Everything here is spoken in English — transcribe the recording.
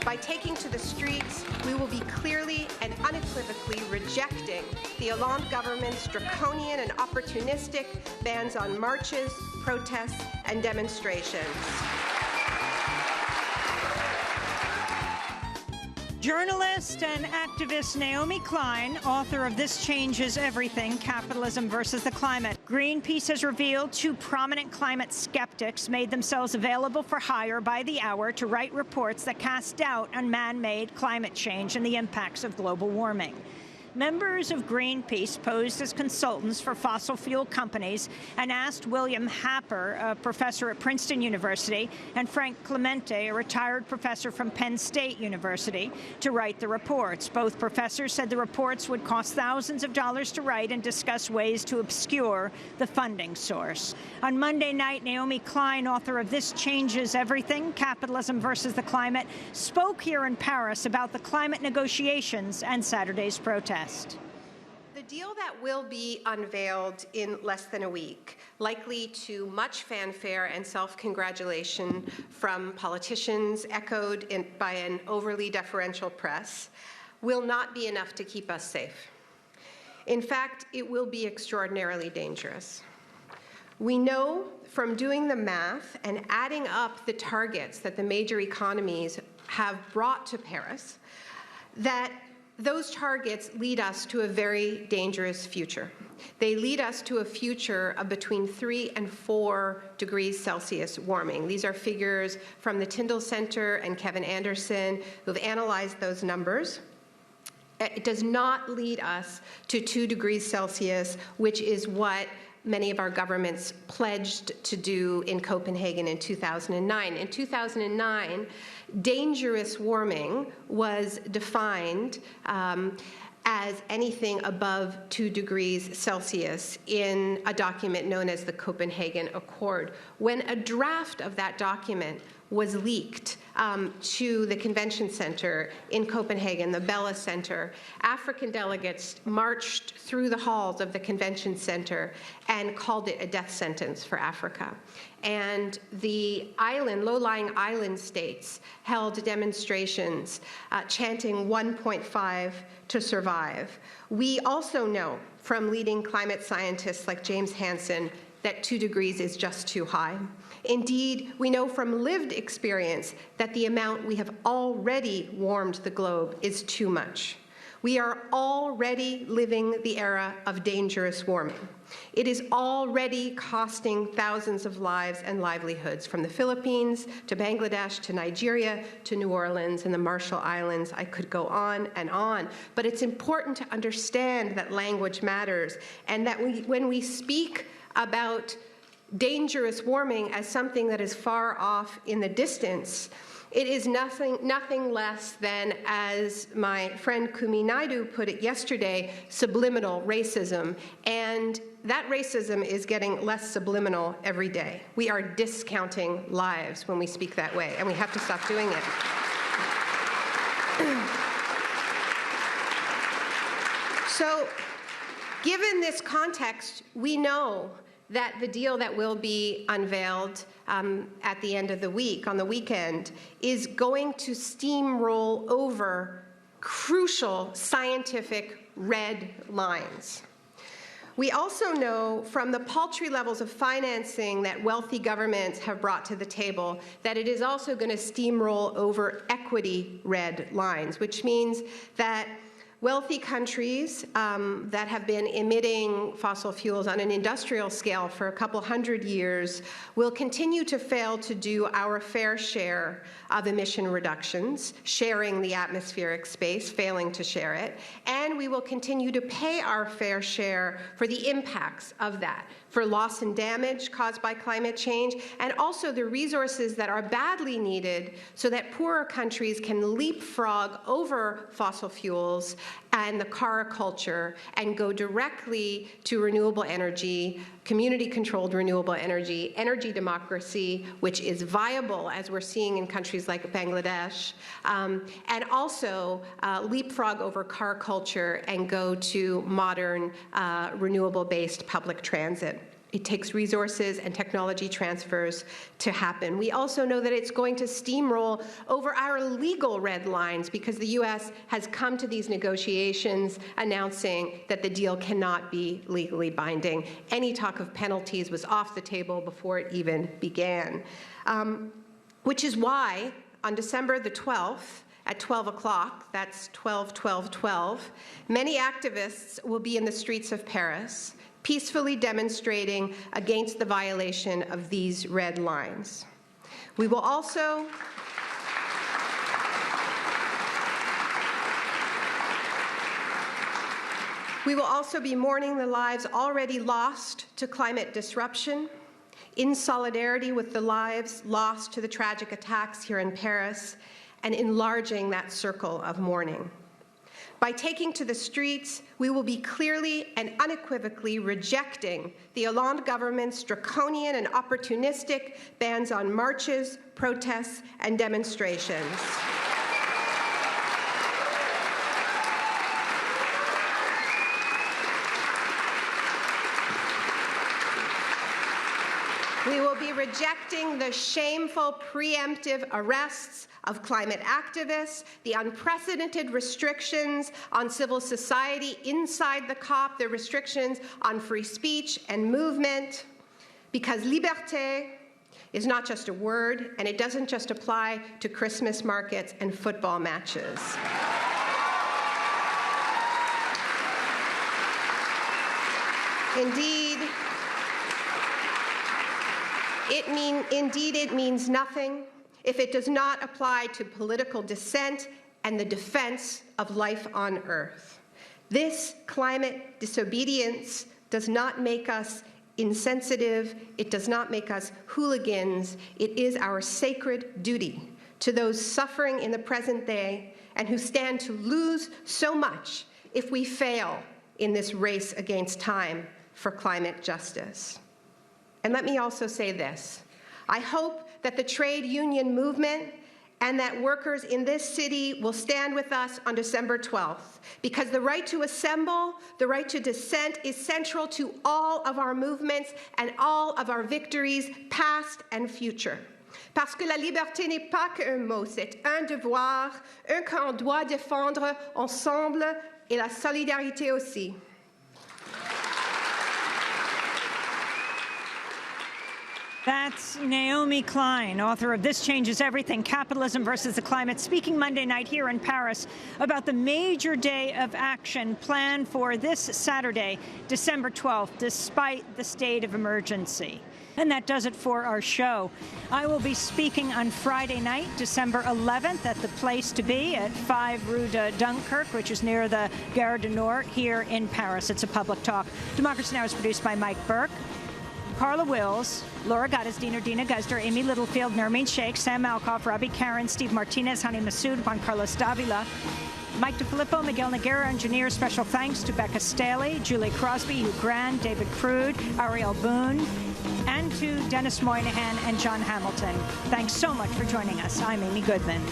By taking to the streets, we will be clearly and unequivocally rejecting the Hollande government's draconian and opportunistic bans on marches, protests, and demonstrations. Journalist and activist Naomi Klein, author of This Changes Everything, Capitalism versus the Climate. Greenpeace has revealed two prominent climate skeptics made themselves available for hire by the hour to write reports that cast doubt on man-made climate change and the impacts of global warming. Members of Greenpeace posed as consultants for fossil fuel companies and asked William Happer, a professor at Princeton University, and Frank Clemente, a retired professor from Penn State University, to write the reports. Both professors said the reports would cost thousands of dollars to write and discuss ways to obscure the funding source. On Monday night, Naomi Klein, author of This Changes Everything, Capitalism versus the Climate, spoke here in Paris about the climate negotiations and Saturday's protest. The deal that will be unveiled in less than a week, likely to much fanfare and self-congratulation from politicians, echoed by an overly deferential press, will not be enough to keep us safe. In fact, it will be extraordinarily dangerous. We know from doing the math and adding up the targets that the major economies have brought to Paris that those targets lead us to a very dangerous future. They lead us to a future of between 3 and 4 degrees Celsius warming. These are figures from the Tyndall Center and Kevin Anderson, who have analyzed those numbers. It does not lead us to 2 degrees Celsius, which is what many of our governments pledged to do in Copenhagen in 2009. In 2009, dangerous warming was defined as anything above 2 degrees Celsius in a document known as the Copenhagen Accord. When a draft of that document was leaked to the convention center in Copenhagen, the Bella Center, African delegates marched through the halls of the convention center and called it a death sentence for Africa. And the low-lying island states held demonstrations chanting 1.5 to survive. We also know from leading climate scientists like James Hansen that 2 degrees is just too high. Indeed, we know from lived experience that the amount we have already warmed the globe is too much. We are already living the era of dangerous warming. It is already costing thousands of lives and livelihoods, from the Philippines to Bangladesh to Nigeria to New Orleans and the Marshall Islands. I could go on and on. But it's important to understand that language matters, and that when we speak about dangerous warming as something that is far off in the distance, it is nothing less than, as my friend Kumi Naidu put it yesterday, subliminal racism. And that racism is getting less subliminal every day. We are discounting lives when we speak that way, and we have to stop doing it. So, given this context, we know that the deal that will be unveiled at the end of the week, on the weekend, is going to steamroll over crucial scientific red lines. We also know from the paltry levels of financing that wealthy governments have brought to the table that it is also going to steamroll over equity red lines, which means that wealthy countries that have been emitting fossil fuels on an industrial scale for a couple hundred years will continue to fail to do our fair share of emission reductions, sharing the atmospheric space, failing to share it, and we will continue to pay our fair share for the impacts of that, for loss and damage caused by climate change, and also the resources that are badly needed so that poorer countries can leapfrog over fossil fuels and the car culture and go directly to renewable energy, community-controlled renewable energy, energy democracy, which is viable, as we're seeing in countries like Bangladesh, and also leapfrog over car culture and go to modern renewable-based public transit. It takes resources and technology transfers to happen. We also know that it's going to steamroll over our legal red lines because the U.S. has come to these negotiations announcing that the deal cannot be legally binding. Any talk of penalties was off the table before it even began, which is why on December the 12th, at 12 o'clock, that's 12/12/12, many activists will be in the streets of Paris, peacefully demonstrating against the violation of these red lines. We will also be mourning the lives already lost to climate disruption, in solidarity with the lives lost to the tragic attacks here in Paris, and enlarging that circle of mourning. By taking to the streets, we will be clearly and unequivocally rejecting the Hollande government's draconian and opportunistic bans on marches, protests, and demonstrations. We will be rejecting the shameful preemptive arrests of climate activists, the unprecedented restrictions on civil society inside the COP, the restrictions on free speech and movement, because liberté is not just a word, and it doesn't just apply to Christmas markets and football matches. Indeed, it means nothing if it does not apply to political dissent and the defense of life on Earth. This climate disobedience does not make us insensitive. It does not make us hooligans. It is our sacred duty to those suffering in the present day and who stand to lose so much if we fail in this race against time for climate justice. And let me also say this. I hope that the trade union movement and that workers in this city will stand with us on December 12th, because the right to assemble, the right to dissent is central to all of our movements and all of our victories, past and future. Parce que la liberté n'est pas qu'un mot, c'est un devoir, un qu'on doit défendre ensemble, et la solidarité aussi. That's Naomi Klein, author of This Changes Everything, Capitalism versus the Climate, speaking Monday night here in Paris about the major day of action planned for this Saturday, December 12th, despite the state of emergency. And that does it for our show. I will be speaking on Friday night, December 11th, at the Place to Be at 5 Rue de Dunkirk, which is near the Gare du Nord here in Paris. It's a public talk. Democracy Now! Is produced by Mike Burke, Carla Wills, Laura Gottesdiener, Dina Guzder, Amy Littlefield, Nermeen Sheikh, Sam Malkoff, Robbie Karen, Steve Martinez, Hani Massoud, Juan Carlos Davila, Mike DeFilippo, Miguel Noguera, engineer. Special thanks to Becca Staley, Julie Crosby, Hugh Grant, David Prude, Ariel Boone, and to Dennis Moynihan and John Hamilton. Thanks so much for joining us. I'm Amy Goodman.